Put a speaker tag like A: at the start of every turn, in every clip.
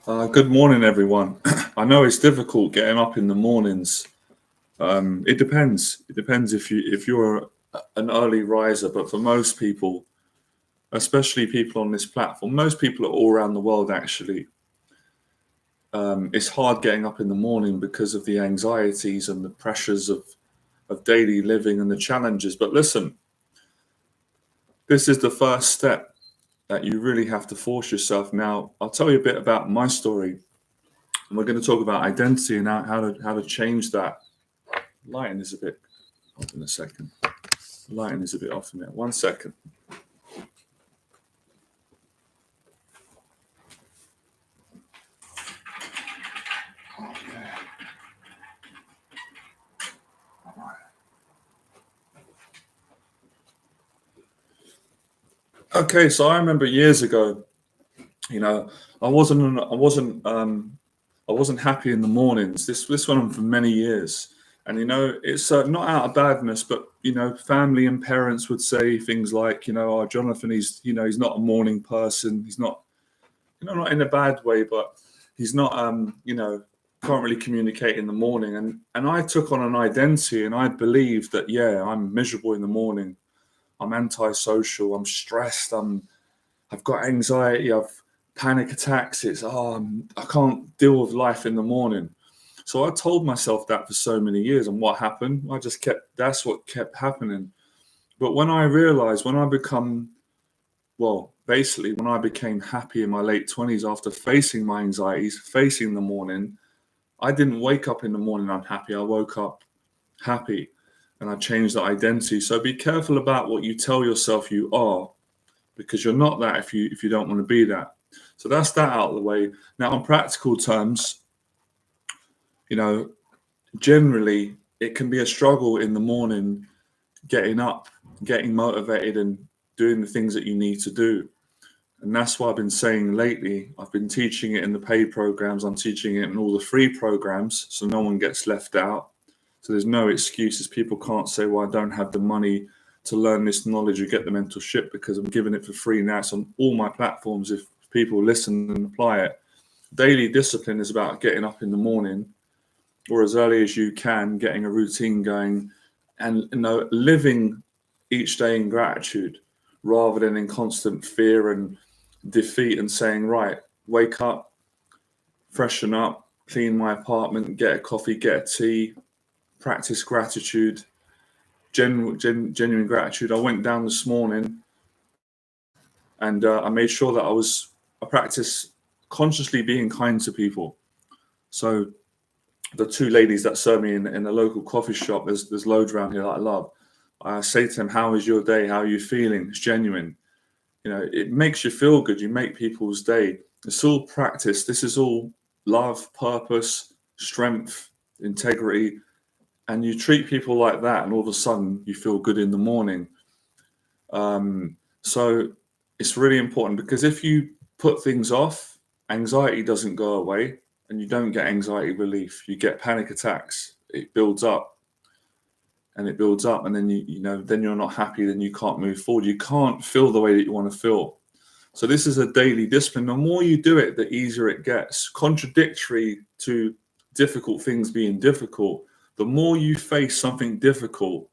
A: Good morning, everyone. I know it's difficult getting up in the mornings. It depends. It depends if you're an early riser, but for most people, especially people on this platform, most people are all around the world actually. It's hard getting up in the morning because of the anxieties and the pressures of daily living and the challenges. But listen, this is the first step that you really have to force yourself. Now, I'll tell you a bit about my story, and we're going to talk about identity and how to change that. Lighting is a bit off in a second. Lighting is a bit off in there. 1 second. Okay, so I remember years ago, you know, I wasn't happy in the mornings. This went on for many years, and it's not out of badness, but family and parents would say things like, "Oh, Jonathan, he's not a morning person. He's not, not in a bad way, but he's not, can't really communicate in the morning." And I took on an identity, and I believed that, yeah, I'm miserable in the morning. I'm antisocial. I'm stressed. I've got anxiety. I've panic attacks. I can't deal with life in the morning. So I told myself that for so many years. And what happened? That's what kept happening. But when I realized, basically when I became happy in my late 20s after facing my anxieties, facing the morning, I didn't wake up in the morning unhappy. I woke up happy, and I changed the identity. So be careful about what you tell yourself you are, because you're not that if you don't want to be that. So that's that out of the way. Now, on practical terms, you know, generally it can be a struggle in the morning getting up, getting motivated, and doing the things that you need to do. And that's what I've been saying lately. I've been teaching it in the paid programs. I'm teaching it in all the free programs, so no one gets left out. So there's no excuses. People can't say, "Well, I don't have the money to learn this knowledge or get the mentorship," because I'm giving it for free now. It's on all my platforms if people listen and apply it. Daily discipline is about getting up in the morning or as early as you can, getting a routine going, and living each day in gratitude rather than in constant fear and defeat, and saying, right, wake up, freshen up, clean my apartment, get a coffee, get a tea, practice gratitude, genuine gratitude. I went down this morning, and I made sure that I practice consciously being kind to people. So the two ladies that serve me in a local coffee shop, there's loads around here that I love. I say to them, "How is your day? How are you feeling?" It's genuine. It makes you feel good. You make people's day. It's all practice. This is all love, purpose, strength, integrity. And you treat people like that, and all of a sudden you feel good in the morning. So it's really important, because if you put things off, anxiety doesn't go away, and you don't get anxiety relief. You get panic attacks. It builds up and it builds up, and then then you're not happy. Then you can't move forward. You can't feel the way that you want to feel. So this is a daily discipline. The more you do it, the easier it gets. Contradictory to difficult things being difficult, the more you face something difficult,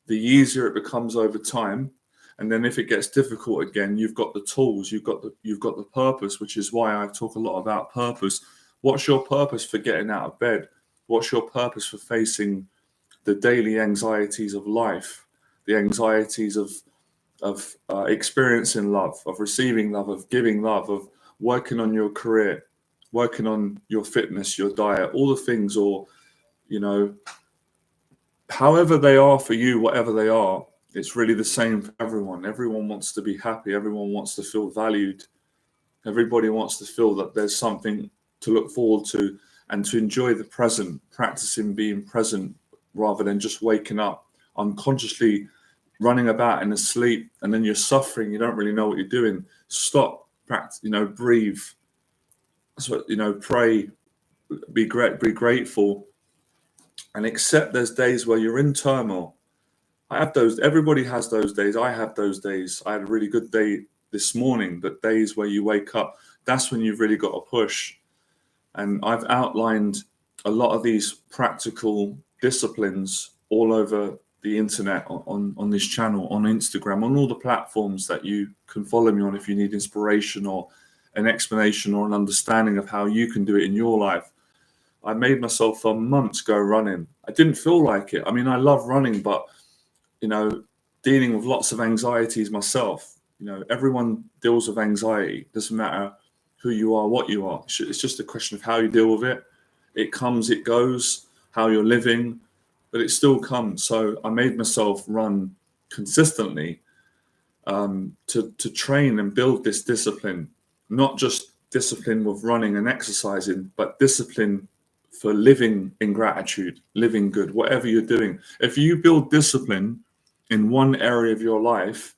A: the easier it becomes over time. And then if it gets difficult again, you've got the tools, you've got the purpose, which is why I talk a lot about purpose. What's your purpose for getting out of bed? What's your purpose for facing the daily anxieties of life, the anxieties of experiencing love, of receiving love, of giving love, of working on your career, working on your fitness, your diet, all the things, or however they are for you, whatever they are, it's really the same for everyone. Everyone wants to be happy. Everyone wants to feel valued. Everybody wants to feel that there's something to look forward to and to enjoy the present, practicing being present rather than just waking up unconsciously, running about in the sleep, and then you're suffering. You don't really know what you're doing. Stop, practice, breathe. So, pray, be grateful, and accept there's days where you're in turmoil. I have those. Everybody has those days. I have those days. I had a really good day this morning, but days where you wake up, that's when you've really got to push. And I've outlined a lot of these practical disciplines all over the internet, on this channel, on Instagram, on all the platforms that you can follow me on if you need inspiration or an explanation or an understanding of how you can do it in your life. I made myself for months go running. I didn't feel like it. I mean, I love running, but dealing with lots of anxieties myself. Everyone deals with anxiety. Doesn't matter who you are, what you are. It's just a question of how you deal with it. It comes, it goes, how you're living, but it still comes. So I made myself run consistently to train and build this discipline, not just discipline with running and exercising, but discipline for living in gratitude, living good, whatever you're doing. If you build discipline in one area of your life,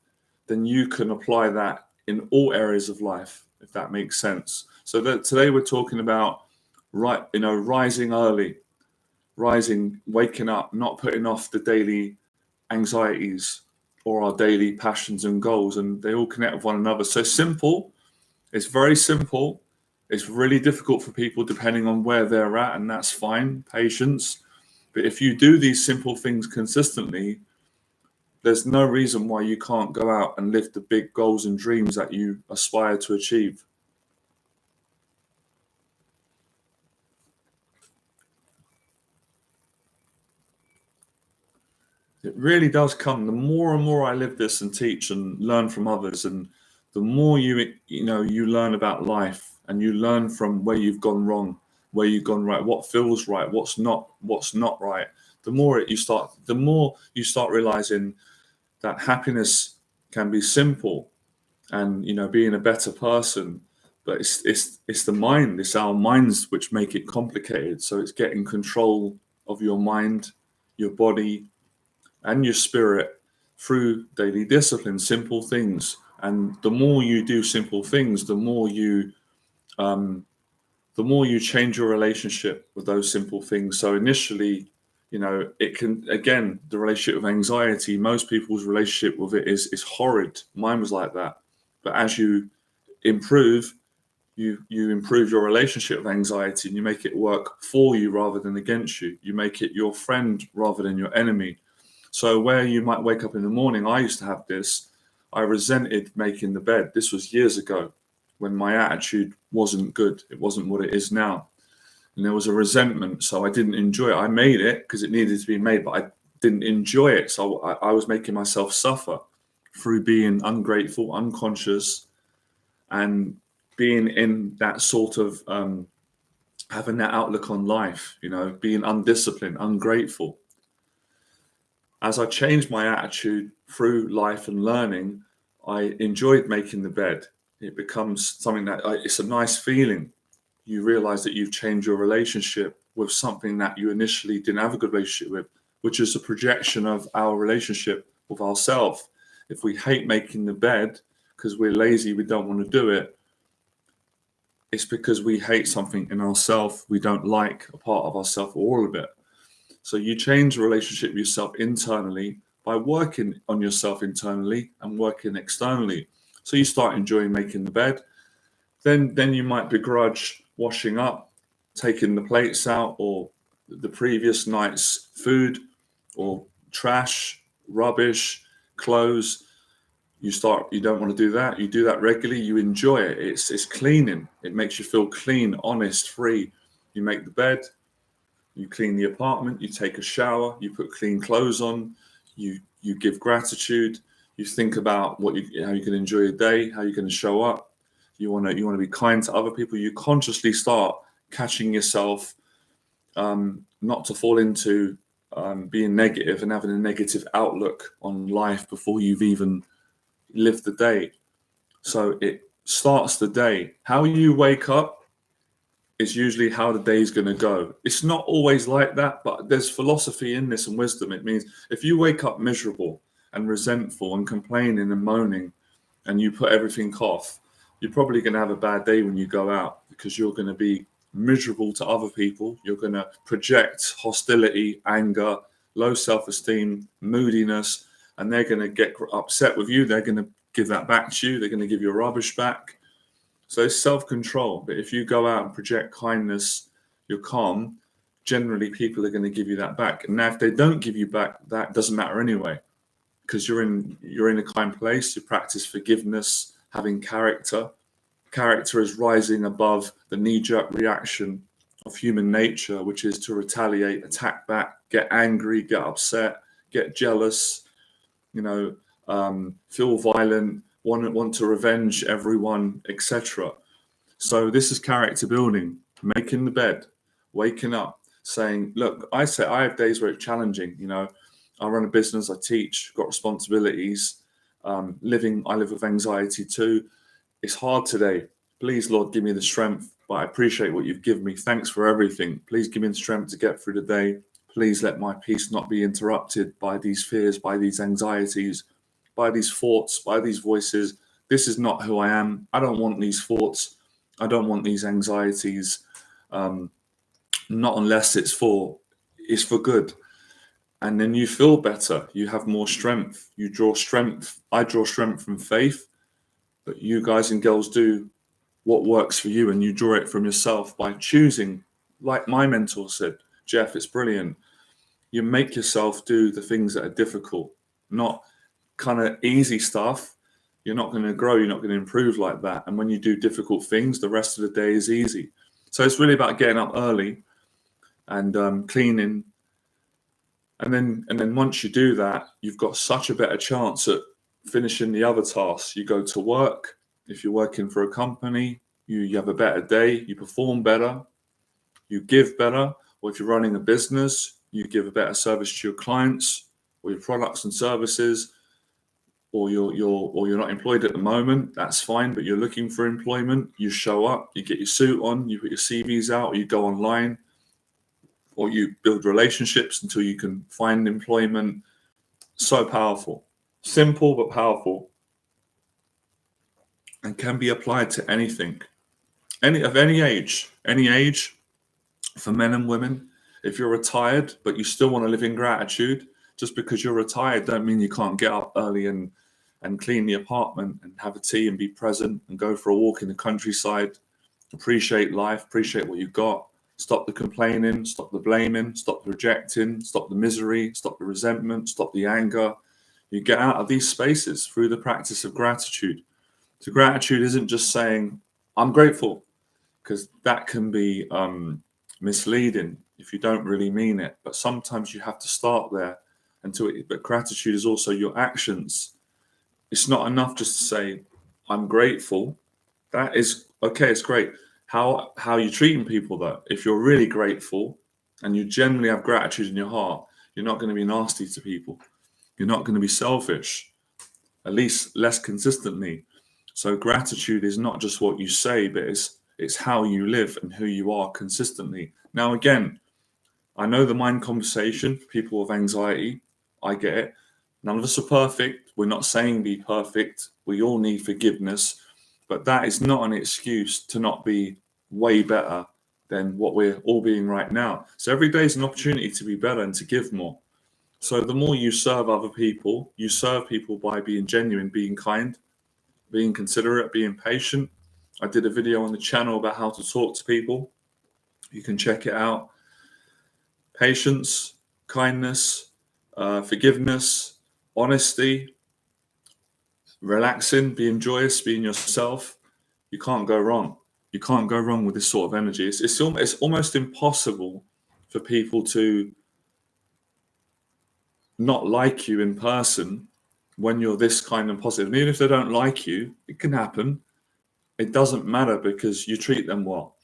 A: then you can apply that in all areas of life, if that makes sense. So that today we're talking about rising early, waking up, not putting off the daily anxieties or our daily passions and goals, and they all connect with one another. So simple, it's very simple. It's really difficult for people depending on where they're at, and that's fine, patience. But if you do these simple things consistently, there's no reason why you can't go out and live the big goals and dreams that you aspire to achieve. It really does come. The more and more I live this and teach and learn from others, and the more you learn about life, and you learn from where you've gone wrong, where you've gone right, what feels right, what's not right. The more you start realizing that happiness can be simple, and being a better person. But it's the mind, it's our minds which make it complicated. So it's getting control of your mind, your body, and your spirit through daily discipline, simple things. And the more you do simple things, the more you change your relationship with those simple things. So initially, it can, again, the relationship with anxiety, most people's relationship with it is horrid. Mine was like that. But as you improve, you improve your relationship with anxiety, and you make it work for you rather than against you. You make it your friend rather than your enemy. So where you might wake up in the morning, I used to have this, I resented making the bed. This was years ago when my attitude wasn't good. It wasn't what it is now. And there was a resentment, so I didn't enjoy it. I made it because it needed to be made, but I didn't enjoy it. So I was making myself suffer through being ungrateful, unconscious, and being in that sort of having that outlook on life, being undisciplined, ungrateful. As I changed my attitude through life and learning, I enjoyed making the bed. It becomes something that it's a nice feeling. You realize that you've changed your relationship with something that you initially didn't have a good relationship with, which is a projection of our relationship with ourselves. If we hate making the bed because we're lazy, we don't want to do it, it's because we hate something in ourselves. We don't like a part of ourselves or all of it. So you change the relationship with yourself internally by working on yourself internally and working externally. So you start enjoying making the bed. Then you might begrudge washing up, taking the plates out, or the previous night's food, or trash, rubbish, clothes. You don't want to do that. You do that regularly. You enjoy it. It's cleaning. It makes you feel clean, honest, free. You make the bed. You clean the apartment, you take a shower, you put clean clothes on, you give gratitude, you think about how you can enjoy your day, how you can show up. You want to be kind to other people. You consciously start catching yourself not to fall into being negative and having a negative outlook on life before you've even lived the day. So it starts the day. How you wake up is usually how the day's going to go. It's not always like that, but there's philosophy in this and wisdom. It means if you wake up miserable and resentful and complaining and moaning, and you put everything off, you're probably going to have a bad day when you go out, because you're going to be miserable to other people. You're going to project hostility, anger, low self-esteem, moodiness, and they're going to get upset with you. They're going to give that back to you. They're going to give you rubbish back. So it's self-control. But if you go out and project kindness, you're calm, generally people are going to give you that back. And now if they don't give you back, that doesn't matter anyway, because you're in a kind place. You practice forgiveness, having character. Character is rising above the knee-jerk reaction of human nature, which is to retaliate, attack back, get angry, get upset, get jealous, feel violent, want to revenge everyone, etc. So this is character building, making the bed, waking up, saying, look, I have days where it's challenging. I run a business, I teach, got responsibilities, I live with anxiety too. It's hard today. Please, Lord, give me the strength, but I appreciate what you've given me. Thanks for everything. Please give me the strength to get through the day. Please let my peace not be interrupted by these fears, by these anxieties, by these thoughts, by these voices. This is not who I am. I don't want these thoughts. I don't want these anxieties. Not unless it's for good. And then you feel better. You have more strength. You draw strength. I draw strength from faith. But you guys and girls do what works for you, and you draw it from yourself by choosing. Like my mentor said, Jeff, it's brilliant. You make yourself do the things that are difficult, not kind of easy stuff. You're not going to grow. You're not going to improve like that. And when you do difficult things, the rest of the day is easy. So it's really about getting up early and cleaning. And then once you do that, you've got such a better chance at finishing the other tasks. You go to work. If you're working for a company, you have a better day, you perform better, you give better. Or if you're running a business, you give a better service to your clients or your products and services. Or you're not employed at the moment, that's fine, but you're looking for employment. You show up, you get your suit on, you put your CVs out, or you go online, or you build relationships until you can find employment. So powerful. Simple but powerful, and can be applied to anything, any age, for men and women. If you're retired but you still want to live in gratitude, just because you're retired don't mean you can't get up early and clean the apartment and have a tea and be present and go for a walk in the countryside. Appreciate life, appreciate what you've got. Stop the complaining, stop the blaming, stop the rejecting, stop the misery, stop the resentment, stop the anger. You get out of these spaces through the practice of gratitude. So gratitude isn't just saying, I'm grateful, because that can be misleading if you don't really mean it. But sometimes you have to start there. But gratitude is also your actions. It's not enough just to say, I'm grateful. That is, okay, it's great. How are you treating people, though? If you're really grateful and you generally have gratitude in your heart, you're not going to be nasty to people. You're not going to be selfish, at least less consistently. So gratitude is not just what you say, but it's how you live and who you are consistently. Now, again, I know the mind conversation for people with anxiety. I get it. None of us are perfect. We're not saying be perfect. We all need forgiveness. But that is not an excuse to not be way better than what we're all being right now. So every day is an opportunity to be better and to give more. So the more you serve other people, you serve people by being genuine, being kind, being considerate, being patient. I did a video on the channel about how to talk to people. You can check it out. Patience, kindness, forgiveness, honesty, relaxing, being joyous, being yourself. You can't go wrong. You can't go wrong with this sort of energy. It's almost impossible for people to not like you in person when you're this kind and positive. And even if they don't like you, it can happen. It doesn't matter, because you treat them well.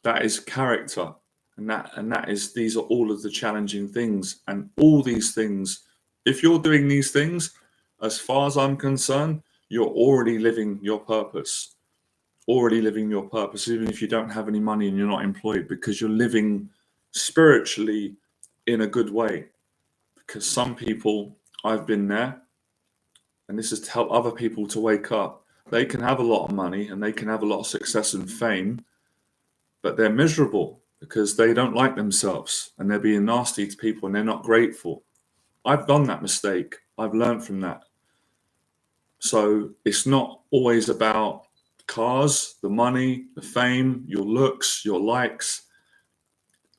A: That is character. These are all of the challenging things. And all these things, if you're doing these things, as far as I'm concerned, you're already living your purpose. Even if you don't have any money and you're not employed, because you're living spiritually in a good way. Because some people, I've been there, and this is to help other people to wake up. They can have a lot of money and they can have a lot of success and fame, but they're miserable because they don't like themselves and they're being nasty to people and they're not grateful. I've done that mistake. I've learned from that. So it's not always about cars, the money, the fame, your looks, your likes.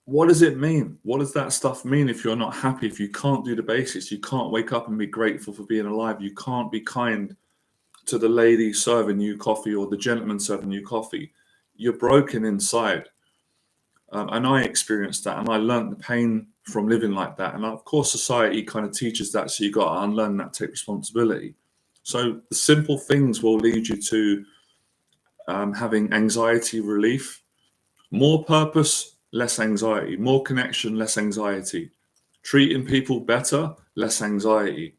A: What does it mean? What does that stuff mean if you're not happy, if you can't do the basics? You can't wake up and be grateful for being alive. You can't be kind to the lady serving you coffee or the gentleman serving you coffee. You're broken inside. And I experienced that, and I learned the pain from living like that. And of course, society kind of teaches that, so you got to unlearn that, take responsibility. So the simple things will lead you to having anxiety relief, more purpose, less anxiety, more connection, less anxiety, treating people better, less anxiety,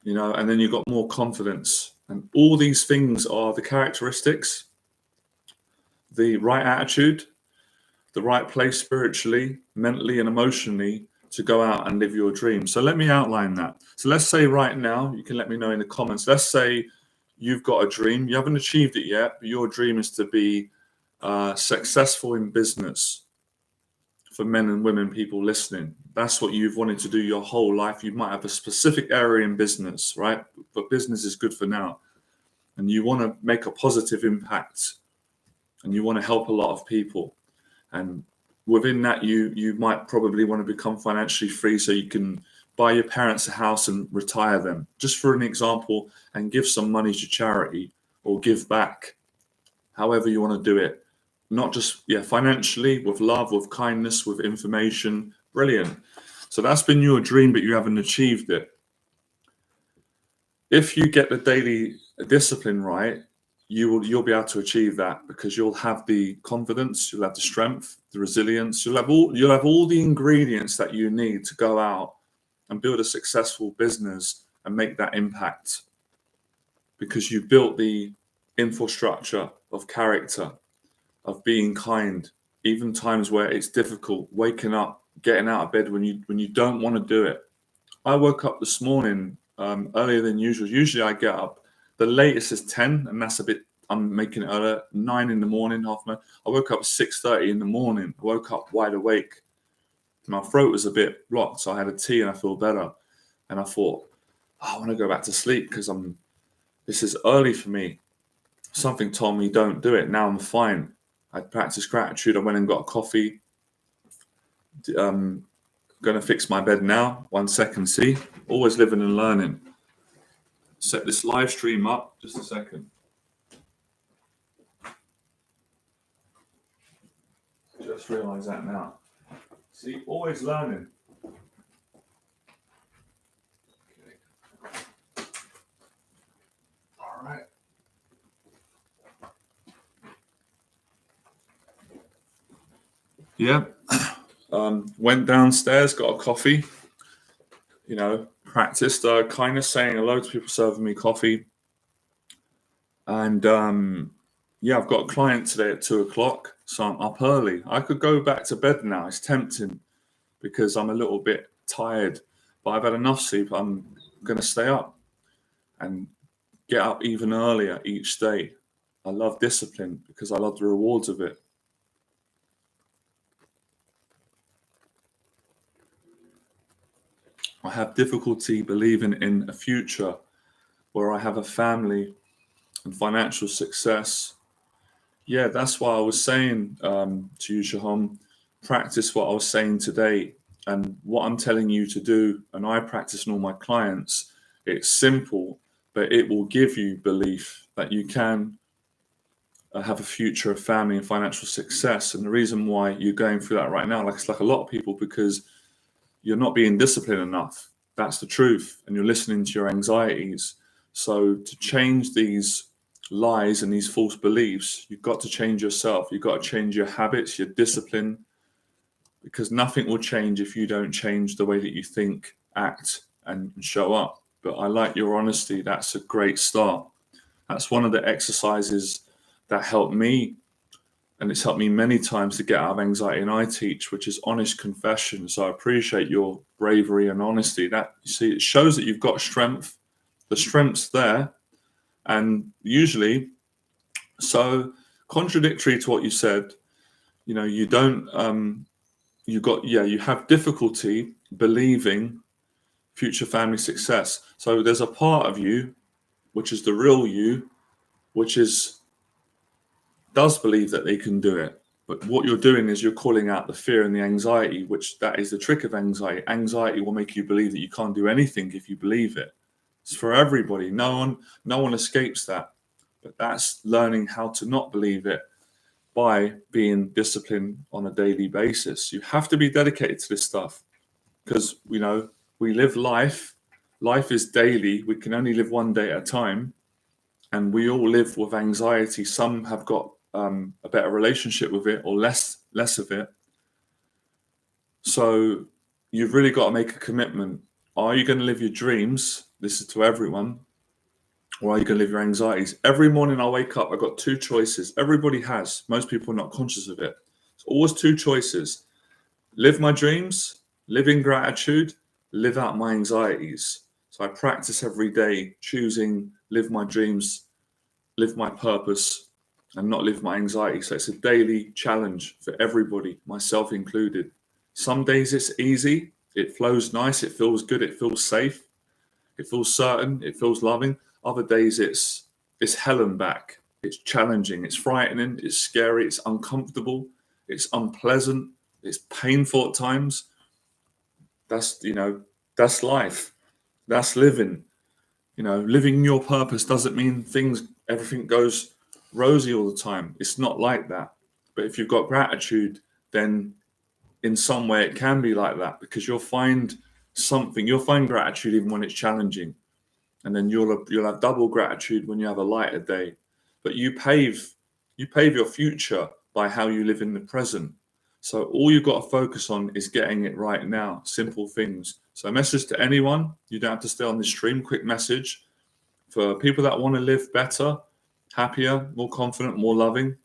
A: and then you've got more confidence. And all these things are the characteristics, the right attitude, the right place spiritually, mentally, and emotionally to go out and live your dream. So let me outline that. So let's say right now, you can let me know in the comments. Let's say you've got a dream. You haven't achieved it yet, but your dream is to be successful in business. For men and women, people listening, that's what you've wanted to do your whole life. You might have a specific area in business, right? But business is good for now. And you want to make a positive impact, and you want to help a lot of people. And within that, you might probably want to become financially free so you can buy your parents a house and retire them, just for an example, and give some money to charity or give back, however you want to do it. Not just, financially, with love, with kindness, with information. Brilliant. So that's been your dream, but you haven't achieved it. If you get the daily discipline right, you'll be able to achieve that, because you'll have the confidence, you'll have the strength, the resilience, you'll have all the ingredients that you need to go out and build a successful business and make that impact, because you've built the infrastructure of character, of being kind, even times where it's difficult, waking up, getting out of bed when you don't want to do it. I woke up this morning earlier than usual. Usually I get up, the latest is 10, and that's a bit, I'm making it earlier, 9 in the morning, half 9. I woke up at 6:30 in the morning. I woke up wide awake. My throat was a bit blocked, so I had a tea and I feel better. And I thought, I want to go back to sleep because this is early for me. Something told me don't do it. Now I'm fine. I practiced gratitude. I went and got a coffee. Going to fix my bed now. 1 second, see? Always living and learning. Set this live stream up. Just a second. Just realize that now. See, always learning. Okay. All right. Yeah. Went downstairs, got a coffee, practiced kindness, saying hello to people serving me coffee. And I've got a client today at 2:00, so I'm up early. I could go back to bed now. It's tempting because I'm a little bit tired, but I've had enough sleep. I'm going to stay up and get up even earlier each day. I love discipline because I love the rewards of it. I have difficulty believing in a future where I have a family and financial success. Yeah, that's why I was saying to you, Shaham, practice what I was saying today and what I'm telling you to do. And I practice in all my clients. It's simple, but it will give you belief that you can have a future of family and financial success. And the reason why you're going through that right now, it's like a lot of people, because you're not being disciplined enough. That's the truth. And you're listening to your anxieties. So to change these lies and these false beliefs, you've got to change yourself. You've got to change your habits, your discipline, because nothing will change if you don't change the way that you think, act, and show up. But I like your honesty. That's a great start. That's one of the exercises that helped me, and it's helped me many times to get out of anxiety, and I teach, which is honest confession. So I appreciate your bravery and honesty. That, you see, it shows that you've got strength. The strength's there. And usually, so contradictory to what you said, you don't, you have difficulty believing future family success. So there's a part of you, which is the real you, which does believe that they can do it. But what you're doing is you're calling out the fear and the anxiety, which that is the trick of anxiety. Anxiety will make you believe that you can't do anything if you believe it. It's for everybody. No one escapes that. But that's learning how to not believe it by being disciplined on a daily basis. You have to be dedicated to this stuff because, we live life. Life is daily. We can only live one day at a time. And we all live with anxiety. Some have got a better relationship with it or less of it. So you've really got to make a commitment. Are you going to live your dreams? This is to everyone. Or are you going to live your anxieties? Every morning I wake up, I've got two choices. Everybody has. Most people are not conscious of it. It's always two choices. Live my dreams, live in gratitude, live out my anxieties. So I practice every day choosing live my dreams, live my purpose, and not live my anxiety. So it's a daily challenge for everybody, myself included. Some days it's easy, it flows nice, it feels good, it feels safe, it feels certain, it feels loving. Other days it's hell and back. It's challenging, it's frightening, it's scary, it's uncomfortable, it's unpleasant, it's painful at times. That's life. That's living. Living your purpose doesn't mean everything goes rosy all the time. It's not like that. But if you've got gratitude, then in some way it can be like that, because you'll find gratitude even when it's challenging. And then you'll have double gratitude when you have a lighter day. But you pave your future by how you live in the present. So all you've got to focus on is getting it right now. Simple things. So a message to anyone, you don't have to stay on this stream, quick message. For people that want to live better, happier, more confident, more loving,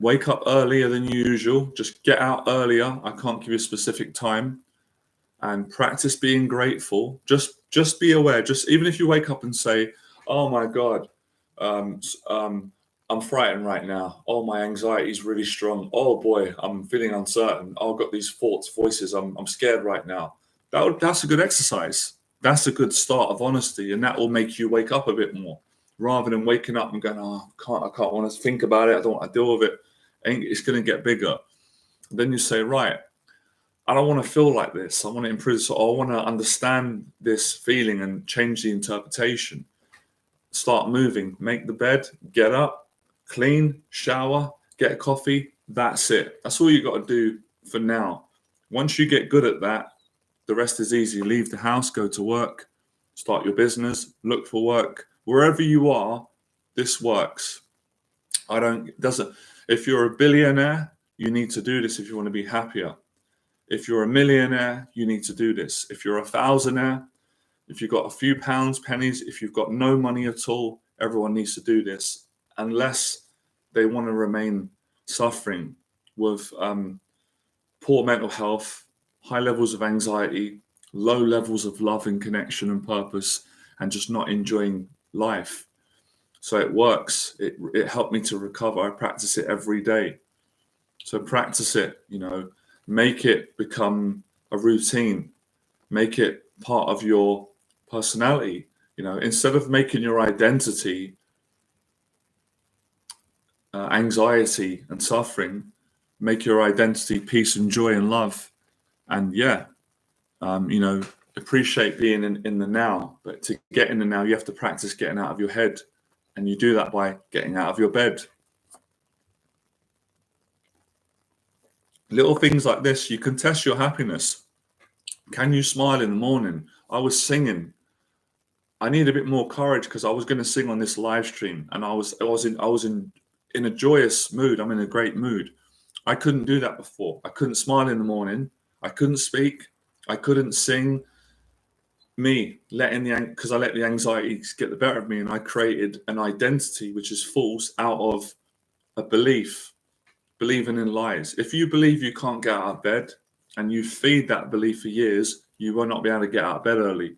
A: wake up earlier than usual. Just get out earlier. I can't give you a specific time. And practice being grateful. Just be aware. Just even if you wake up and say, "Oh my God, I'm frightened right now. Oh, my anxiety is really strong. Oh boy, I'm feeling uncertain. Oh, I've got these thoughts, voices. I'm scared right now." That's a good exercise. That's a good start of honesty, and that will make you wake up a bit more, rather than waking up and going, "Oh, I can't want to think about it. I don't want to deal with it." It's going to get bigger. Then you say, "Right, I don't want to feel like this. I want to improve. So I want to understand this feeling and change the interpretation." Start moving. Make the bed. Get up. Clean. Shower. Get a coffee. That's it. That's all you got to do for now. Once you get good at that, the rest is easy. Leave the house. Go to work. Start your business. Look for work. Wherever you are, this works. If you're a billionaire, you need to do this if you want to be happier. If you're a millionaire, you need to do this. If you're a thousandaire, if you've got a few pounds, pennies, if you've got no money at all, everyone needs to do this, unless they want to remain suffering with poor mental health, high levels of anxiety, low levels of love and connection and purpose, and just not enjoying life. So it works. It helped me to recover. I practice it every day. So practice it, make it become a routine, make it part of your personality. Instead of making your identity anxiety and suffering, make your identity peace and joy and love. And appreciate being in the now. But to get in the now, you have to practice getting out of your head, and you do that by getting out of your bed. Little things like this, you can test your happiness. Can you smile in the morning? I was singing. I need a bit more courage because I was going to sing on this live stream, and I was in a joyous mood. I'm in a great mood. I couldn't do that before. I couldn't smile in the morning. I couldn't speak. I couldn't sing. Because I let the anxiety get the better of me, and I created an identity which is false out of a believing in lies. If you believe you can't get out of bed and you feed that belief for years, you will not be able to get out of bed early.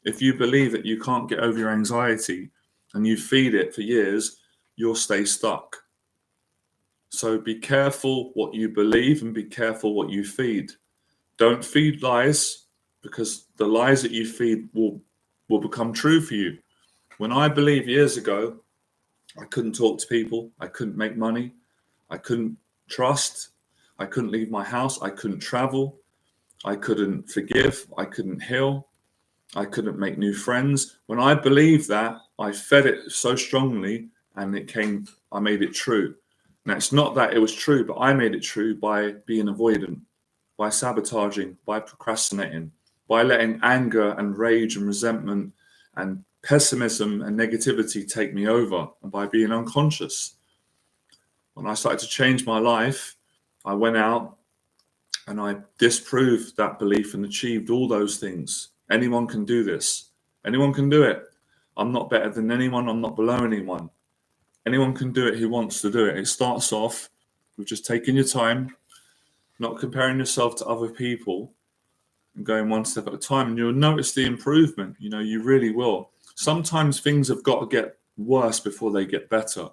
A: If you believe that you can't get over your anxiety and you feed it for years, you'll stay stuck. So be careful what you believe and be careful what you feed. Don't feed lies, because the lies that you feed will become true for you. When I believe years ago, I couldn't talk to people, I couldn't make money, I couldn't trust, I couldn't leave my house, I couldn't travel, I couldn't forgive, I couldn't heal, I couldn't make new friends. When I believed that, I fed it so strongly and I made it true. Now, it's not that it was true, but I made it true by being avoidant, by sabotaging, by procrastinating, by letting anger and rage and resentment and pessimism and negativity take me over, and by being unconscious. When I started to change my life, I went out and I disproved that belief and achieved all those things. Anyone can do this. Anyone can do it. I'm not better than anyone. I'm not below anyone. Anyone can do it who wants to do it. It starts off with just taking your time, not comparing yourself to other people, and going one step at a time. And you'll notice the improvement. You really will. Sometimes things have got to get worse before they get better.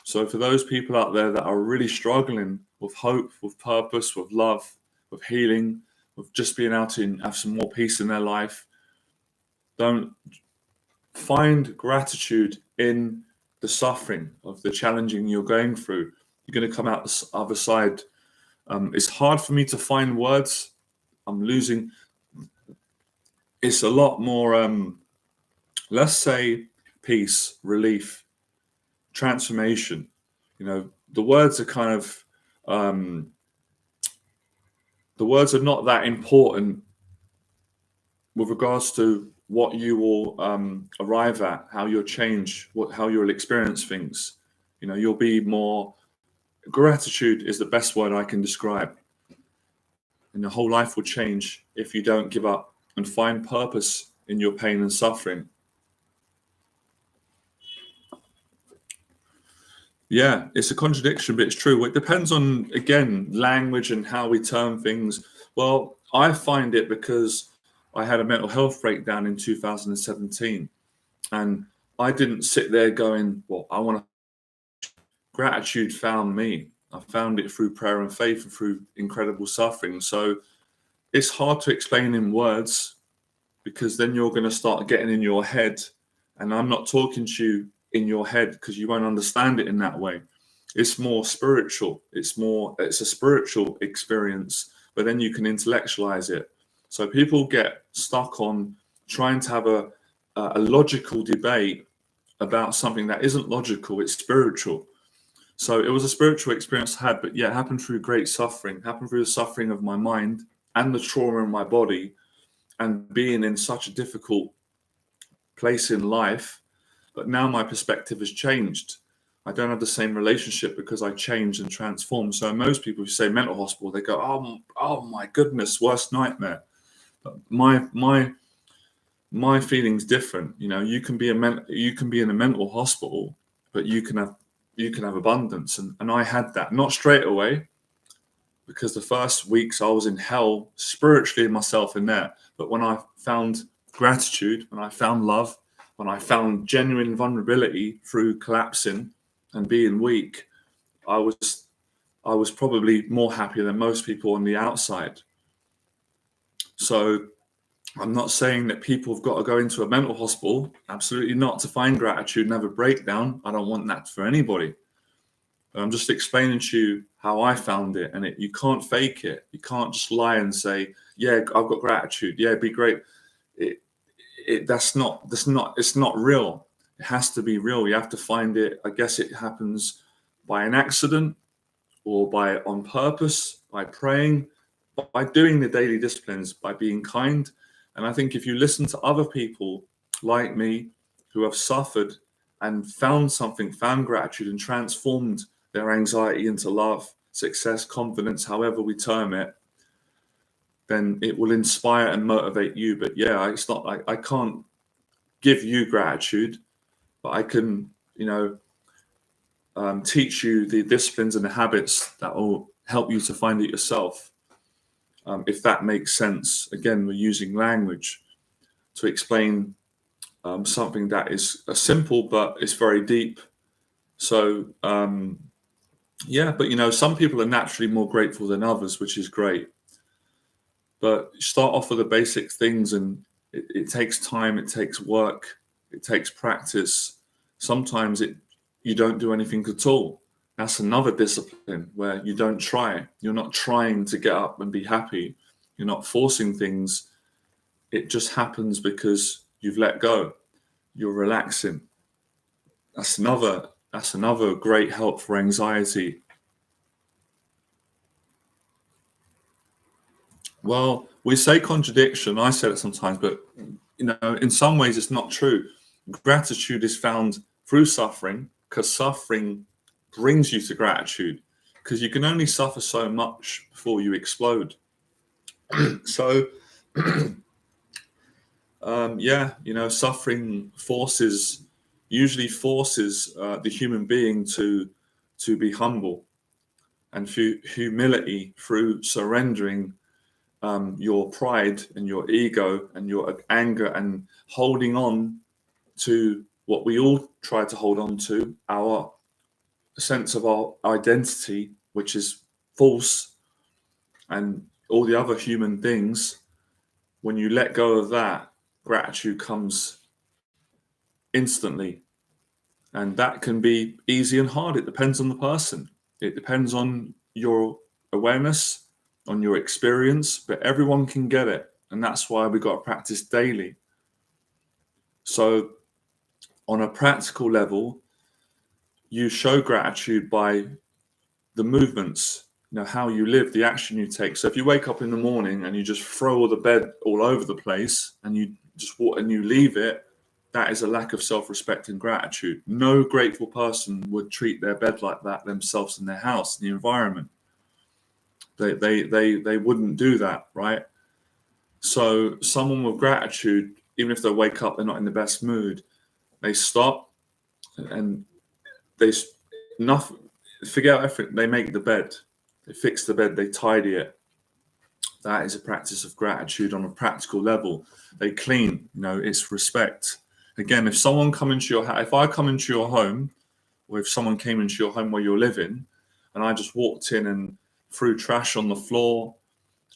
A: So for those people out there that are really struggling with hope, with purpose, with love, with healing, with just being able to have some more peace in their life, don't find gratitude in the suffering of the challenging you're going through. You're going to come out the other side. It's hard for me to find words. It's a lot more, let's say, peace, relief, transformation. The words are kind of, the words are not that important with regards to what you will arrive at, how you'll change, how you'll experience things. You'll be more. Gratitude is the best word I can describe. And your whole life will change if you don't give up and find purpose in your pain and suffering. Yeah, it's a contradiction, but it's true. It depends on, again, language and how we term things. Well, I find it because I had a mental health breakdown in 2017. And I didn't sit there going, well, I want to. Gratitude found me. I found it through prayer and faith and through incredible suffering. So it's hard to explain in words, because then you're going to start getting in your head. And I'm not talking to you in your head because you won't understand it in that way. It's more spiritual. It's a spiritual experience, but then you can intellectualize it. So people get stuck on trying to have a logical debate about something that isn't logical. It's spiritual. So it was a spiritual experience I had, but yeah, it happened through great suffering, happened through the suffering of my mind and the trauma in my body, and being in such a difficult place in life. But now my perspective has changed. I don't have the same relationship because I changed and transformed. So most people who say mental hospital, they go, oh my goodness, worst nightmare. But my feeling's different. You can be in a mental hospital, but you can have abundance. And I had that, not straight away, because the first weeks I was in hell spiritually, myself in there. But when I found gratitude, when I found love, when I found genuine vulnerability through collapsing and being weak, I was probably more happier than most people on the outside. So I'm not saying that people have got to go into a mental hospital. Absolutely not, to find gratitude and have a breakdown. I don't want that for anybody. But I'm just explaining to you how I found it, and you can't fake it. You can't just lie and say, "Yeah, I've got gratitude. Yeah, it'd be great." It's not real. It has to be real. You have to find it. I guess it happens by an accident, or by on purpose, by praying, by doing the daily disciplines, by being kind. And I think if you listen to other people like me who have suffered and found gratitude and transformed their anxiety into love, success, confidence, however we term it, then it will inspire and motivate you. But yeah, it's not like I can't give you gratitude, but I can, teach you the disciplines and the habits that will help you to find it yourself. If that makes sense. Again, we're using language to explain something that is simple, but it's very deep. So, yeah, but some people are naturally more grateful than others, which is great. But start off with the basic things, and it takes time, it takes work. It takes practice. Sometimes you don't do anything at all. That's another discipline where you don't try. You're not trying to get up and be happy. You're not forcing things. It just happens because you've let go. You're relaxing. That's another great help for anxiety. Well, we say contradiction. I say it sometimes, but in some ways it's not true. Gratitude is found through suffering, because suffering brings you to gratitude, because you can only suffer so much before you explode. So suffering usually forces the human being to be humble, and through humility, through surrendering your pride and your ego and your anger and holding on to what we all try to hold on to, our sense of our identity, which is false, and all the other human things. When you let go of that, gratitude comes instantly. And that can be easy and hard. It depends on the person. It depends on your awareness, on your experience, but everyone can get it. And that's why we got to practice daily. So on a practical level, you show gratitude by the movements, how you live, the action you take. So if you wake up in the morning and you just throw all the bed all over the place and you just walk and you leave it, that is a lack of self-respect and gratitude. No grateful person would treat their bed like that themselves in their house, in the environment. They wouldn't do that, right? So someone with gratitude, even if they wake up, they're not in the best mood, they stop and they forget everything. They make the bed, they fix the bed, they tidy it. That is a practice of gratitude on a practical level. They clean, it's respect. Again, if someone come into your house, if I come into your home, or if someone came into your home where you're living, and I just walked in and threw trash on the floor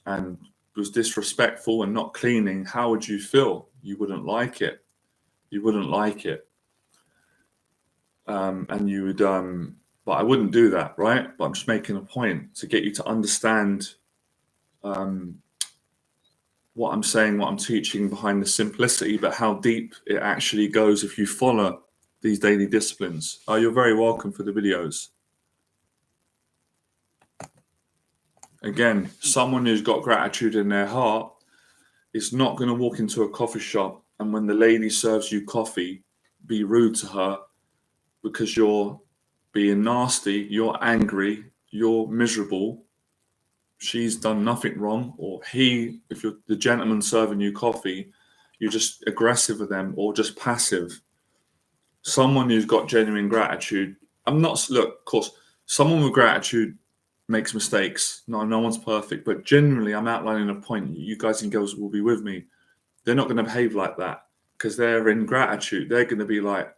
A: and was disrespectful and not cleaning, how would you feel? You wouldn't like it. You wouldn't like it. And you would, but I wouldn't do that, right? But I'm just making a point to get you to understand what I'm saying, what I'm teaching behind the simplicity, but how deep it actually goes if you follow these daily disciplines. You're very welcome for the videos. Again, someone who's got gratitude in their heart is not going to walk into a coffee shop and when the lady serves you coffee, be rude to her because you're being nasty, you're angry, you're miserable. She's done nothing wrong, or if you're the gentleman serving you coffee, you're just aggressive with them or just passive. Someone who's got genuine gratitude, of course, someone with gratitude makes mistakes. No one's perfect, but generally I'm outlining a point. You guys and girls will be with me. They're not going to behave like that because they're in gratitude. They're going to be like,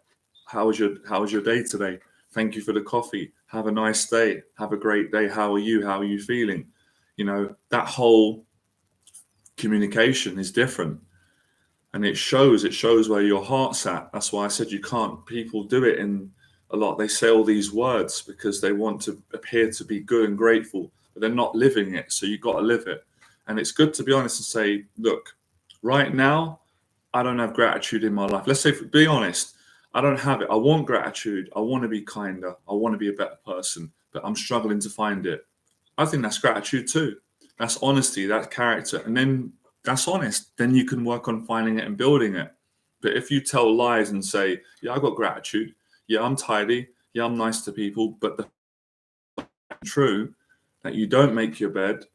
A: how was your day today? Thank you for the coffee. Have a nice day. Have a great day. How are you? How are you feeling? That whole communication is different. And it shows where your heart's at. That's why I said people do it in a lot. They say all these words because they want to appear to be good and grateful, but they're not living it. So you've got to live it. And it's good to be honest and say, look, right now, I don't have gratitude in my life. Let's say, be honest, I don't have it. I want gratitude. I want to be kinder. I want to be a better person, but I'm struggling to find it. I think that's gratitude too. That's honesty, that's character. And then that's honest. Then you can work on finding it and building it. But if you tell lies and say, yeah, I got gratitude. Yeah, I'm tidy. Yeah, I'm nice to people. But the true that you don't make your bed,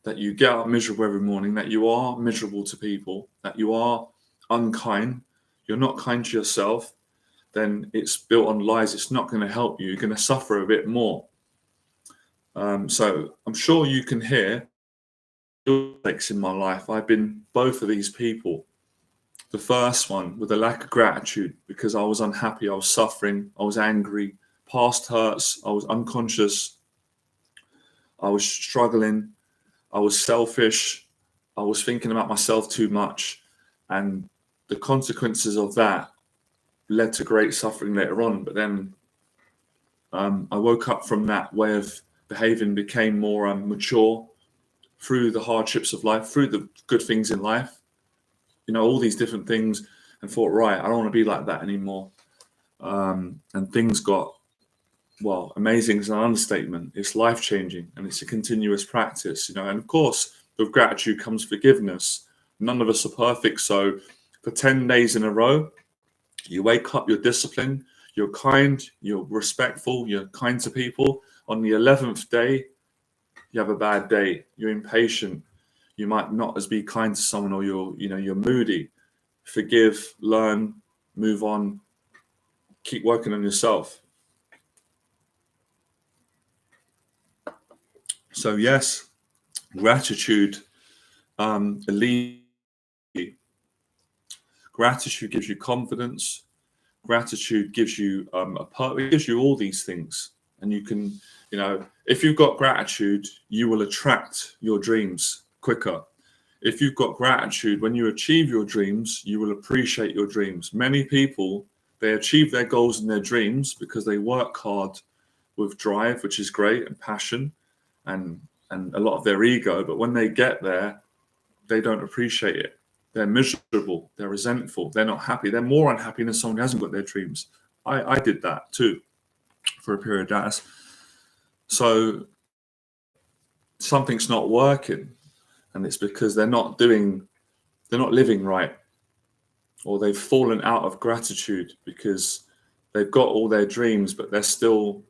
A: that you get up miserable every morning, that you are miserable to people, that you are unkind, you're not kind to yourself, then it's built on lies. It's not going to help you. You're going to suffer a bit more. So I'm sure you can hear mistakes in my life. I've been both of these people. The first one with a lack of gratitude because I was unhappy, I was suffering, I was angry, past hurts, I was unconscious, I was struggling, I was selfish, I was thinking about myself too much. And the consequences of that led to great suffering later on. But then I woke up from that way of behaving, became more mature through the hardships of life, through the good things in life, all these different things, and thought, right, I don't want to be like that anymore. And things got, well, amazing is an understatement. It's life-changing, and it's a continuous practice, and of course, with gratitude comes forgiveness. None of us are perfect, so for 10 days in a row, you wake up, you're disciplined, you're kind, you're respectful, you're kind to people. On the 11th day, you have a bad day, you're impatient, you might not as be kind to someone, or you're moody. Forgive, learn, move on, keep working on yourself. So yes, gratitude gratitude gives you confidence. Gratitude gives you a purpose. It gives you all these things, and you can, if you've got gratitude, you will attract your dreams quicker. If you've got gratitude, when you achieve your dreams, you will appreciate your dreams. Many people, they achieve their goals and their dreams because they work hard with drive, which is great, and passion, and a lot of their ego. But when they get there, they don't appreciate it. They're miserable. They're resentful. They're not happy. They're more unhappy than someone who hasn't got their dreams. I did that too for a period. So something's not working, and it's because they're not living right, or they've fallen out of gratitude because they've got all their dreams, but they're still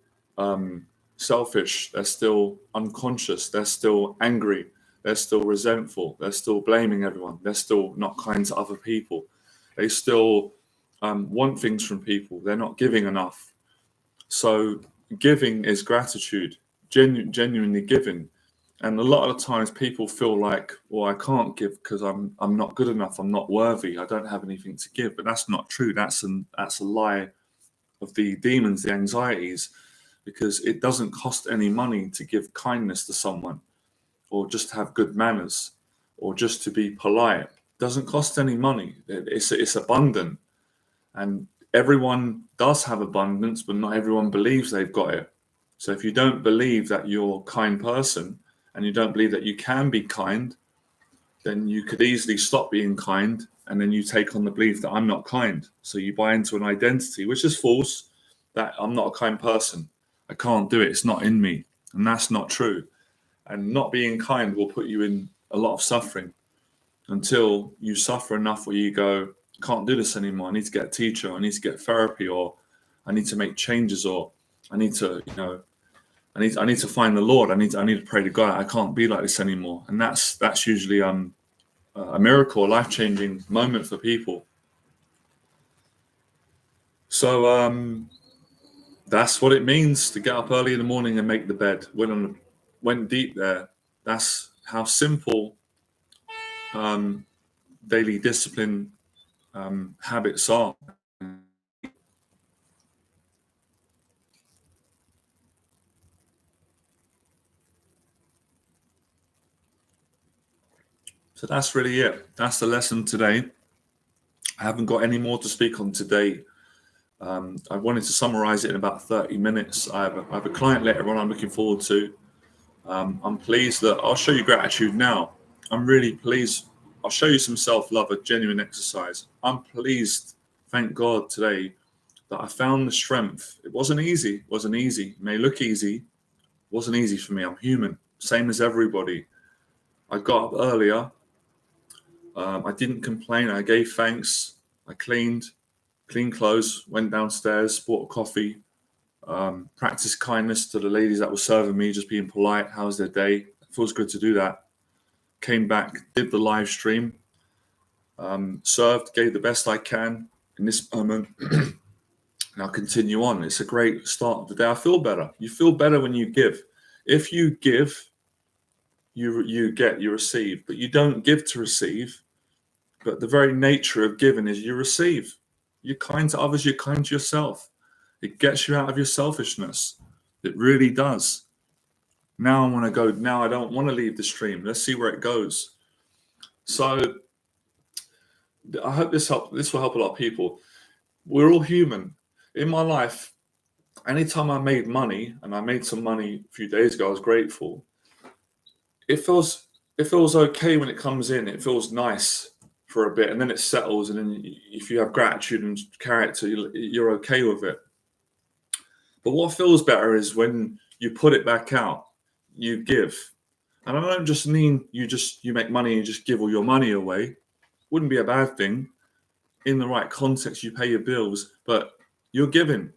A: selfish. They're still unconscious. They're still angry. They're still resentful. They're still blaming everyone. They're still not kind to other people. They still want things from people. They're not giving enough. So giving is gratitude, genuinely giving. And a lot of the times people feel like, well, I can't give because I'm not good enough. I'm not worthy. I don't have anything to give. But that's not true. That's a lie of the demons, the anxieties, because it doesn't cost any money to give kindness to someone, or just have good manners, or just to be polite. It doesn't cost any money. It's abundant. And everyone does have abundance, but not everyone believes they've got it. So if you don't believe that you're a kind person, and you don't believe that you can be kind, then you could easily stop being kind, and then you take on the belief that I'm not kind. So you buy into an identity, which is false, that I'm not a kind person. I can't do it. It's not in me. And that's not true. And not being kind will put you in a lot of suffering until you suffer enough where you go, can't do this anymore. I need to get a teacher. I need to get therapy, or I need to make changes, or I need to, I need to find the Lord. I need to pray to God. I can't be like this anymore. And that's usually a miracle, a life-changing moment for people. So that's what it means to get up early in the morning and make the bed. Went deep there. That's how simple daily discipline habits are. So that's really it. That's the lesson today. I haven't got any more to speak on today. I wanted to summarize it in about 30 minutes. I have a client later on I'm looking forward to. I'm pleased that I'll show you gratitude now. I'm really pleased. I'll show you some self-love, a genuine exercise. I'm pleased, thank God today, that I found the strength. It wasn't easy. It wasn't easy. It may look easy. It wasn't easy for me. I'm human, same as everybody. I got up earlier. I didn't complain. I gave thanks. I cleaned clothes, went downstairs, bought coffee, practiced kindness to the ladies that were serving me, just being polite. How's their day? It feels good to do that. Came back, did the live stream, served, gave the best I can in this moment. And I'll continue on. It's a great start of the day. I feel better. You feel better when you give. If you give, you get, you receive. But you don't give to receive. But the very nature of giving is you receive. You're kind to others, you're kind to yourself. It gets you out of your selfishness. It really does. Now I want to go. Now I don't want to leave the stream. Let's see where it goes. So I hope this will help a lot of people. We're all human. In my life, anytime I made money, and I made some money a few days ago, I was grateful. It feels okay when it comes in. It feels nice for a bit, and then it settles. And then if you have gratitude and character, you're okay with it. But what feels better is when you put it back out, you give. And I don't just mean you make money and you just give all your money away. Wouldn't be a bad thing. In the right context, you pay your bills, but you're giving.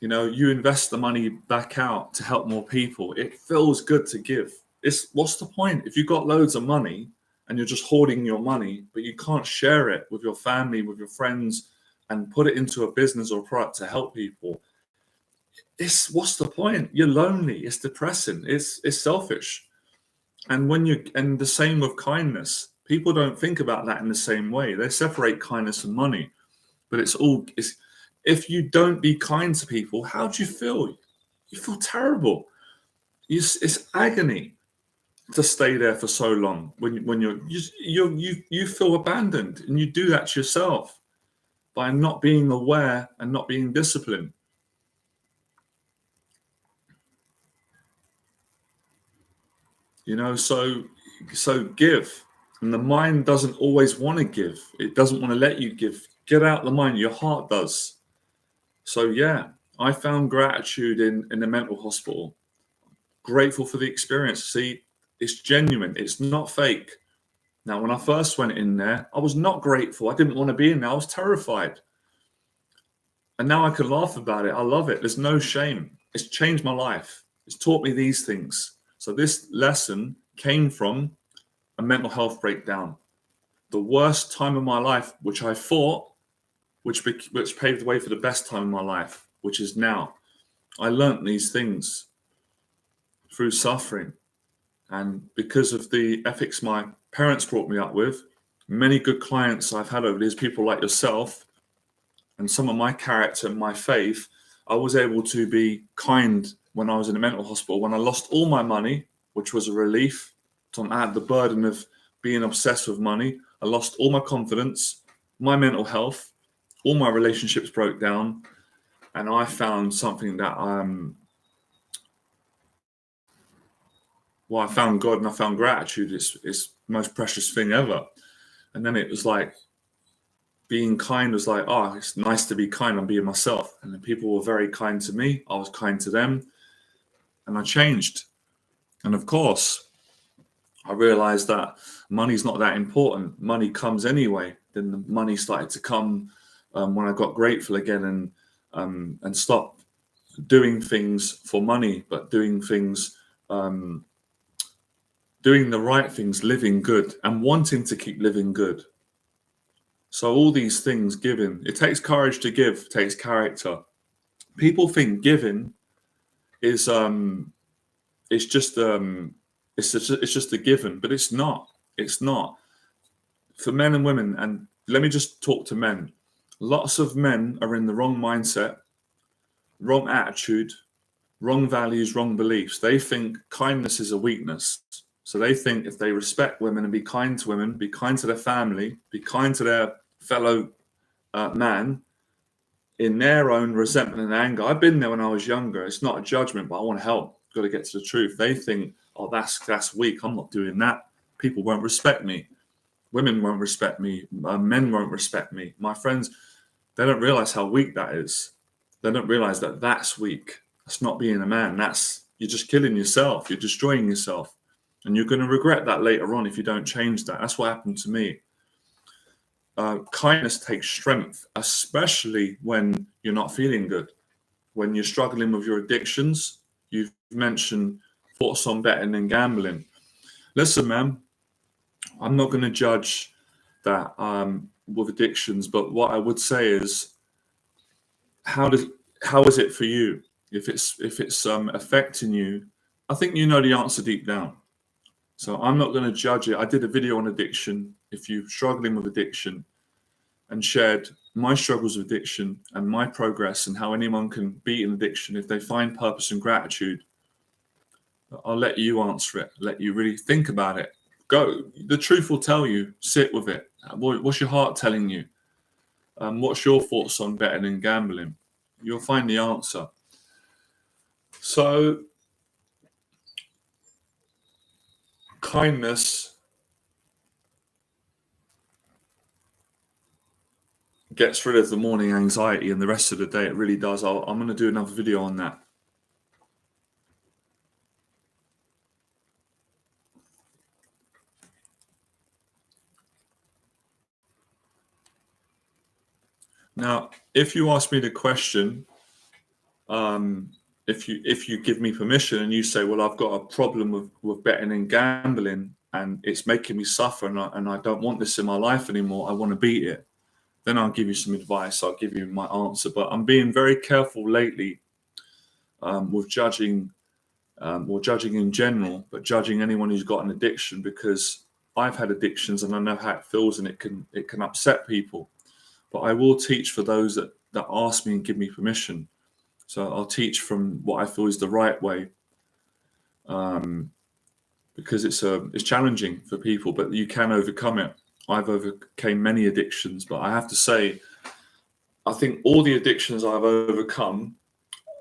A: You invest the money back out to help more people. It feels good to give. What's the point if you've got loads of money and you're just hoarding your money, but you can't share it with your family, with your friends, and put it into a business or a product to help people? What's the point? You're lonely. It's depressing. It's selfish. And the same with kindness. People don't think about that in the same way. They separate kindness and money, but it's if you don't be kind to people, how do you feel? You feel terrible. It's agony to stay there for so long when you feel abandoned, and you do that to yourself by not being aware and not being disciplined. So give. And the mind doesn't always want to give. It doesn't want to let you give. Get out the mind. Your heart does. So yeah, I found gratitude in the mental hospital. Grateful for the experience. See, it's genuine. It's not fake. Now, when I first went in there, I was not grateful. I didn't want to be in there. I was terrified. And now I can laugh about it. I love it. There's no shame. It's changed my life. It's taught me these things. So this lesson came from a mental health breakdown. The worst time of my life, which I thought, which paved the way for the best time of my life, which is now. I learnt these things through suffering. And because of the ethics my parents brought me up with, many good clients I've had over these, people like yourself, and some of my character and my faith, I was able to be kind when I was in a mental hospital. When I lost all my money, which was a relief, I had the burden of being obsessed with money. I lost all my confidence, my mental health, all my relationships broke down, and I found something that I found God and I found gratitude. It's the most precious thing ever. And then it was like being kind was like, oh, it's nice to be kind. I'm being myself. And the people were very kind to me. I was kind to them, and I changed. And of course, I realized that money's not that important. Money comes anyway. Then the money started to come when I got grateful again and stopped doing things for money, but doing things, doing the right things, living good, and wanting to keep living good. So all these things, giving, it takes courage to give, it takes character. People think giving is it's just a given, but it's not. It's not. For men and women, and let me just talk to men. Lots of men are in the wrong mindset, wrong attitude, wrong values, wrong beliefs. They think kindness is a weakness. So they think if they respect women and be kind to women, be kind to their family, be kind to their fellow man, in their own resentment and anger. I've been there when I was younger. It's not a judgment, but I want to help. Got to get to the truth. They think, oh, that's weak. I'm not doing that. People won't respect me. Women won't respect me. Men won't respect me. My friends, they don't realize how weak that is. They don't realize that that's weak. That's not being a man. You're just killing yourself. You're destroying yourself. And you're going to regret that later on if you don't change that. That's what happened to me. Kindness takes strength, especially when you're not feeling good, when you're struggling with your addictions. You've mentioned thoughts on betting and gambling. Listen, man, I'm not going to judge that with addictions, but what I would say is, how is it for you? If it's affecting you, I think you know the answer deep down. So I'm not going to judge it. I did a video on addiction. If you're struggling with addiction, and shared my struggles with addiction and my progress and how anyone can beat an addiction if they find purpose and gratitude. I'll let you answer it. Let you really think about it. Go. The truth will tell you. Sit with it. What's your heart telling you? What's your thoughts on betting and gambling? You'll find the answer. So, kindness gets rid of the morning anxiety, and the rest of the day it really does. I'm going to do another video on that. Now, if you ask me the question, if you give me permission and you say, well, I've got a problem with betting and gambling and it's making me suffer and I don't want this in my life anymore, I want to beat it, then I'll give you some advice. I'll give you my answer. But I'm being very careful lately with judging or judging in general, but judging anyone who's got an addiction, because I've had addictions and I know how it feels, and it can upset people. But I will teach for those that ask me and give me permission. So I'll teach from what I feel is the right way, because it's challenging for people, but you can overcome it. I've overcame many addictions, but I have to say, I think all the addictions I've overcome,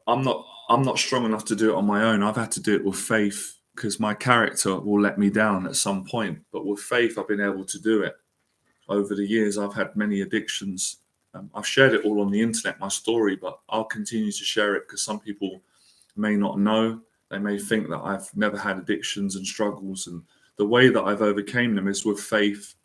A: I'm not strong enough to do it on my own. I've had to do it with faith, because my character will let me down at some point. But with faith, I've been able to do it. Over the years, I've had many addictions. I've shared it all on the internet, my story, but I'll continue to share it because some people may not know. They may think that I've never had addictions and struggles. And the way that I've overcame them is with faith,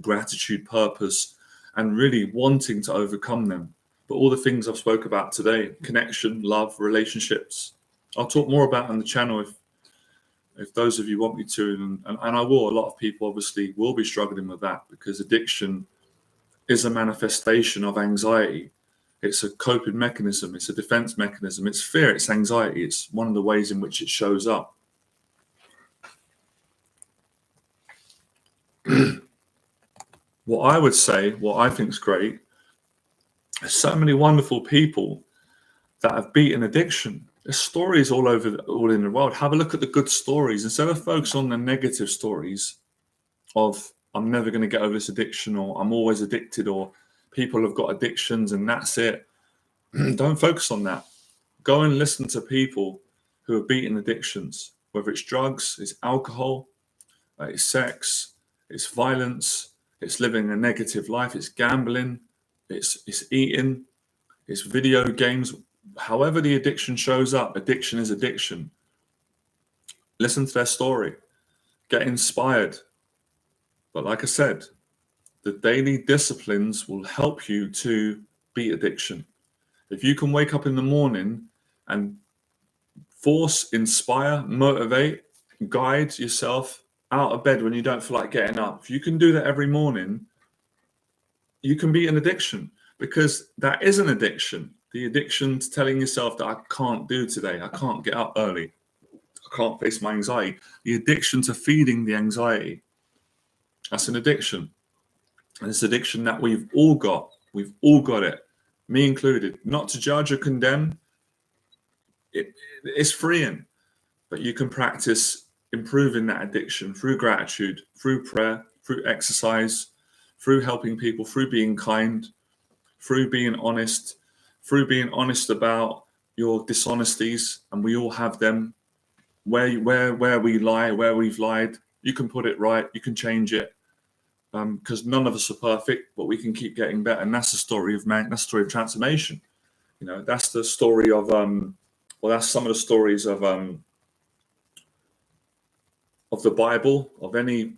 A: gratitude, purpose, and really wanting to overcome them. But all the things I've spoke about today, connection, love, relationships, I'll talk more about on the channel if those of you want me to. And I will. A lot of people obviously will be struggling with that, because addiction is a manifestation of anxiety. It's a coping mechanism. It's a defense mechanism. It's fear. It's anxiety. It's one of the ways in which it shows up. What I would say, what I think is great, there's so many wonderful people that have beaten addiction. There's stories all in the world. Have a look at the good stories instead of focus on the negative stories of I'm never going to get over this addiction, or I'm always addicted, or people have got addictions and that's it. Don't focus on that. Go and listen to people who have beaten addictions, whether it's drugs, it's alcohol, it's sex, it's violence, it's living a negative life, it's gambling, it's eating, it's video games. However the addiction shows up, addiction is addiction. Listen to their story. Get inspired. But like I said, the daily disciplines will help you to beat addiction. If you can wake up in the morning and force, inspire, motivate, guide yourself out of bed when you don't feel like getting up, if you can do that every morning, you can beat an addiction, because that is an addiction. The addiction to telling yourself that I can't do today, I can't get up early, I can't face my anxiety. The addiction to feeding the anxiety, that's an addiction. And it's addiction that we've all got. We've all got it, me included. Not to judge or condemn. It's freeing, but you can practice improving that addiction through gratitude, through prayer, through exercise, through helping people, through being kind, through being honest about your dishonesties, and we all have them. Where we lie, where we've lied, you can put it right, you can change it, because none of us are perfect, but we can keep getting better. And that's the story of man. That's the story of transformation. You know, that's the story of that's some of the stories of the Bible, of any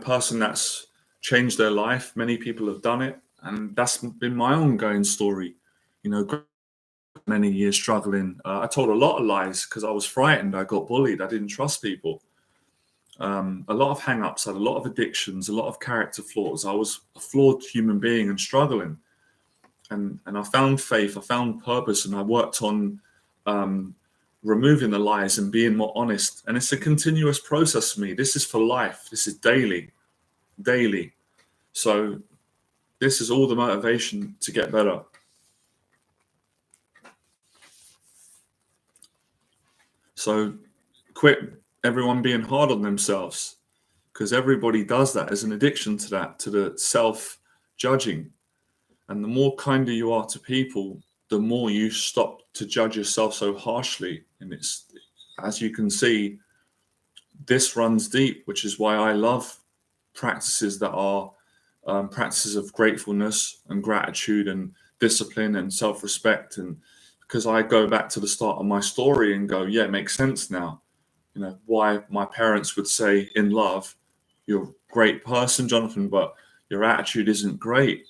A: person that's changed their life. Many people have done it, and that's been my ongoing story. Many years struggling. I told a lot of lies because I was frightened. I got bullied. I didn't trust people. A lot of hang-ups, I had a lot of addictions, a lot of character flaws. I was a flawed human being and struggling. And I found faith, I found purpose, and I worked on removing the lies and being more honest. And it's a continuous process for me. This is for life. This is daily. So this is all the motivation to get better. So quit everyone being hard on themselves, because everybody does that. As an addiction to that, to the self-judging. And the more kinder you are to people, the more you stop to judge yourself so harshly. And it's, as you can see, this runs deep, which is why I love practices that are practices of gratefulness and gratitude and discipline and self-respect. And because I go back to the start of my story and go, yeah, it makes sense now. You know, why my parents would say in love, you're a great person, Jonathan, but your attitude isn't great.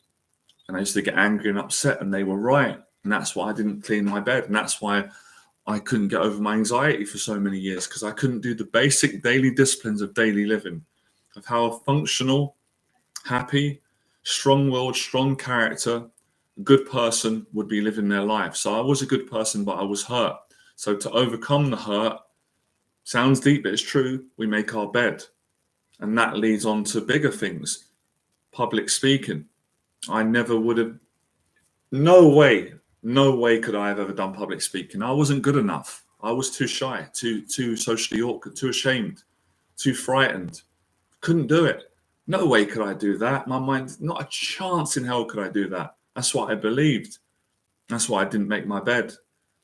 A: And I used to get angry and upset, and they were right. And that's why I didn't clean my bed. And that's why I couldn't get over my anxiety for so many years, because I couldn't do the basic daily disciplines of daily living, of how a functional, happy, strong-willed, strong character, good person would be living their life. So I was a good person, but I was hurt. So to overcome the hurt, sounds deep, but it's true, we make our bed. And that leads on to bigger things. Public speaking. I never would have, no way could I have ever done public speaking. I wasn't good enough. I was too shy, too socially awkward, too ashamed, too frightened. Couldn't do it. No way could I do that. My mind, not a chance in hell could I do that. That's what I believed. That's why I didn't make my bed.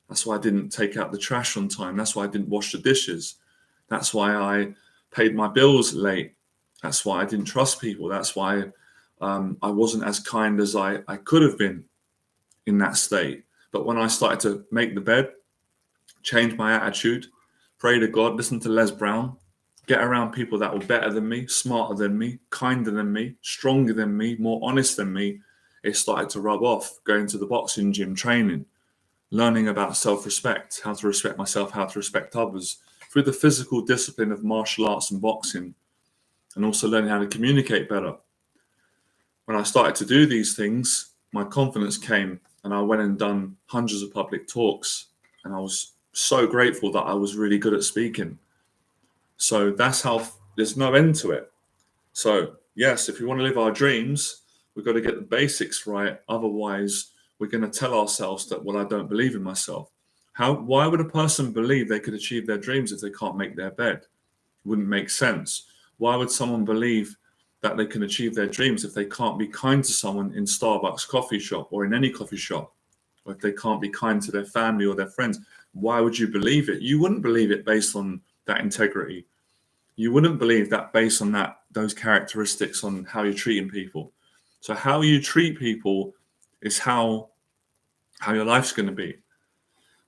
A: That's why I didn't take out the trash on time. That's why I didn't wash the dishes. That's why I paid my bills late. That's why I didn't trust people. That's why I wasn't as kind as I could have been in that state. But when I started to make the bed, change my attitude, pray to God, listen to Les Brown, get around people that were better than me, smarter than me, kinder than me, stronger than me, more honest than me, it started to rub off. Going to the boxing gym, training, learning about self-respect, how to respect myself, how to respect others, through the physical discipline of martial arts and boxing, and also learning how to communicate better. When I started to do these things, my confidence came, and I went and done hundreds of public talks, and I was so grateful that I was really good at speaking. So that's how, there's no end to it. So yes, if we want to live our dreams, we've got to get the basics right. Otherwise, we're going to tell ourselves that, well, I don't believe in myself. Why would a person believe they could achieve their dreams if they can't make their bed? It wouldn't make sense. Why would someone believe that they can achieve their dreams if they can't be kind to someone in Starbucks coffee shop or in any coffee shop? Or if they can't be kind to their family or their friends? Why would you believe it? You wouldn't believe it based on that integrity. You wouldn't believe that based on those characteristics on how you're treating people. So how you treat people is how your life's going to be.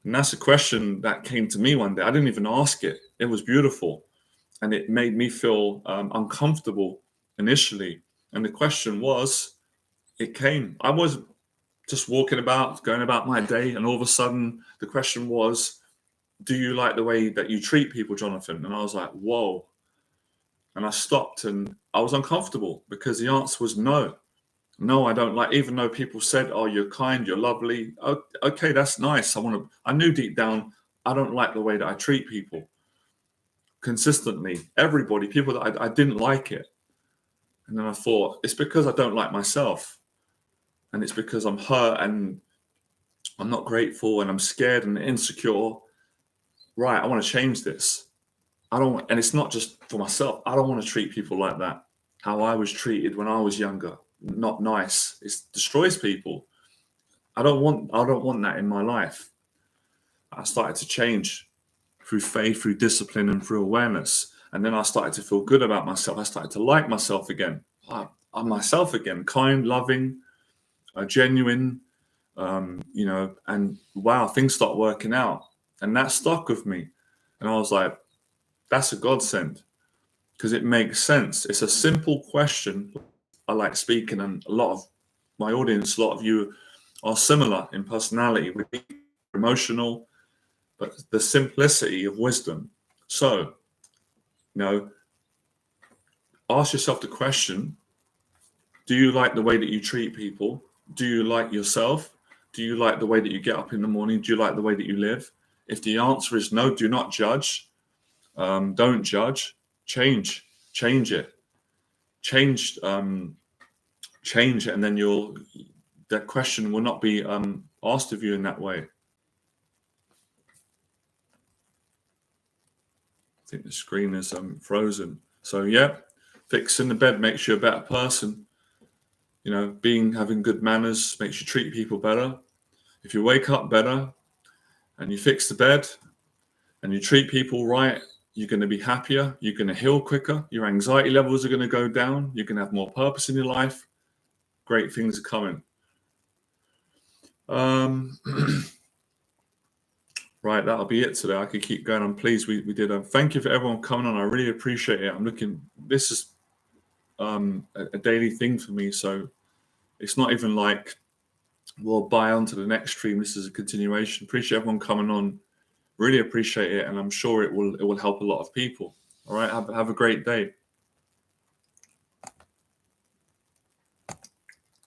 A: And that's a question that came to me one day. I didn't even ask it. It was beautiful. And it made me feel uncomfortable initially. And the question was, it came. I was just walking about, going about my day. And all of a sudden, the question was, do you like the way that you treat people, Jonathan? And I was like, whoa. And I stopped and I was uncomfortable because the answer was no. No, I don't like, even though people said, oh, you're kind, you're lovely. Okay, that's nice. I knew deep down, I don't like the way that I treat people consistently. Everybody, people that I didn't like it. And then I thought, it's because I don't like myself. And it's because I'm hurt and I'm not grateful and I'm scared and insecure. Right, I want to change this. And it's not just for myself. I don't want to treat people like that. How I was treated when I was younger. Not nice. It destroys people. I don't want that in my life. I started to change through faith, through discipline, and through awareness. And then I started to feel good about myself. I started to like myself again. I'm myself again, kind, loving, genuine, and wow, things start working out. And that stuck with me. And I was like, that's a godsend, because it makes sense. It's a simple question. I like speaking, and a lot of my audience, a lot of you are similar in personality, we're emotional, but the simplicity of wisdom. So, ask yourself the question, do you like the way that you treat people? Do you like yourself? Do you like the way that you get up in the morning? Do you like the way that you live? If the answer is no, do not judge. Don't judge. Change it. Change it, and then that question will not be asked of you in that way. I think the screen is frozen. So yeah, fixing the bed makes you a better person. Having good manners makes you treat people better. If you wake up better and you fix the bed and you treat people right, you're going to be happier. You're going to heal quicker. Your anxiety levels are going to go down. You're going to have more purpose in your life. Great things are coming. Right, that'll be it today. I could keep going. I'm pleased we did. Thank you for everyone coming on. I really appreciate it. This is a daily thing for me. So it's not even like we'll buy on to the next stream. This is a continuation. Appreciate everyone coming on. Really appreciate it. And I'm sure it will help a lot of people. All right. Have a great day.